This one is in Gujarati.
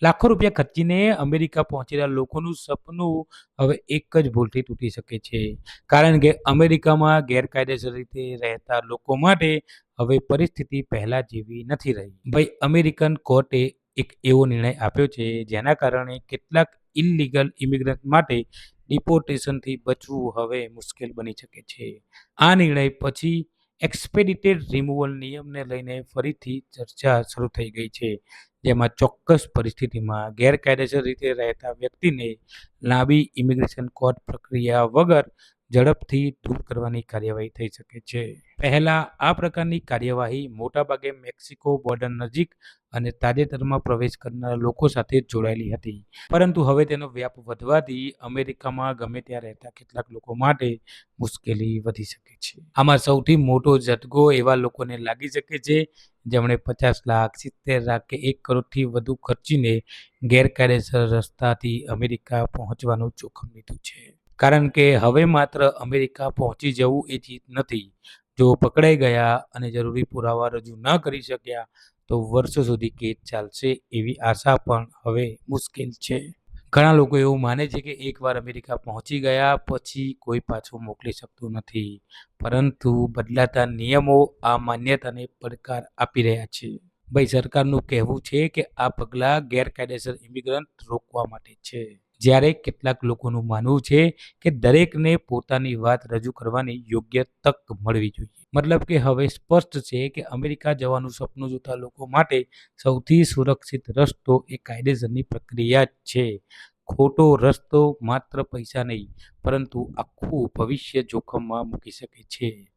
લાખો રૂપિયા ખર્ચીને અમેરિકા પહોંચેલા લોકોનું સપનું હવે એક જ ભૂલથી તૂટી શકે છે. કારણ કે અમેરિકામાં ગેરકાયદેસર રીતે રહેતા લોકો માટે હવે પરિસ્થિતિ પહેલા જેવી નથી રહી. ભાઈ અમેરિકન કોર્ટે એક એવો નિર્ણય આપ્યો છે જેના કારણે કેટલાક ઇલીગલ ઇમિગ્રન્ટ માટે ડિપોર્ટેશનથી બચવું હવે મુશ્કેલ બની શકે છે. આ નિર્ણય પછી એક્સપેડિટેડ રિમૂવલ નિયમને લઈને ફરીથી ચર્ચા શરૂ થઈ ગઈ છે. જેમાં ચોક્કસ પરિસ્થિતિમાં ગેરકાયદેસર રીતે રહેતા વ્યક્તિને લાંબી ઇમિગ્રેશન કોર્ટ પ્રક્રિયા વગર ઝડપથી દૂર કરવાની કાર્યવાહી થઈ શકે છે. પહેલા આ પ્રકારની કાર્યવાહી મોટાભાગે મેક્સિકો બોર્ડર નજીક અને તાજેતરમાં પ્રવેશ કરનારા લોકો સાથે જોડાયેલી હતી. પરંતુ હવે તેનો વ્યાપ વધવાથી અમેરિકામાં ગમે ત્યાં રહેતા કેટલાક લોકો માટે મુશ્કેલી વધી શકે છે. આમાં સૌથી મોટો ઝટકો એવા લોકોને લાગી શકે છે જેમણે 50 લાખ, 70 લાખ કે 1 કરોડથી વધુ ખર્ચીને ગેરકાયદેસર રસ્તાથી અમેરિકા પહોંચવાનું જોખમ લીધું છે. કારણ કે હવે માત્ર અમેરિકા પહોંચી જવું એ ચીજ નથી. જો પકડાઈ ગયા અને જરૂરી પુરાવા રજૂ ન કરી શક્યા તો વર્ષો સુધી કેસ ચાલશે એવી આશા પણ હવે મુશ્કેલ છે. ઘણા લોકો એવું માને છે કે એકવાર અમેરિકા પહોંચી ગયા પછી કોઈ પાછું મોકલી શકતું નથી. પરંતુ બદલાતા નિયમો આ માન્યતાને પડકાર આપી રહ્યા છે. ભાઈ સરકારનું કહેવું છે કે આ પગલાં ગેરકાયદેસર ઇમિગ્રન્ટ રોકવા માટે છે. જ્યારે કેટલાક લોકોનું માનવું છે કે દરેકને પોતાની વાત રજૂ કરવાની યોગ્ય તક મળવી જોઈએ. મતલબ કે હવે સ્પષ્ટ છે કે અમેરિકા જવાનું સપનું જોતા લોકો માટે સૌથી સુરક્ષિત રસ્તો એ કાયદેસરની પ્રક્રિયા જ છે. ખોટો રસ્તો માત્ર પૈસા નહીં પરંતુ આખું ભવિષ્ય જોખમમાં મૂકી શકે છે.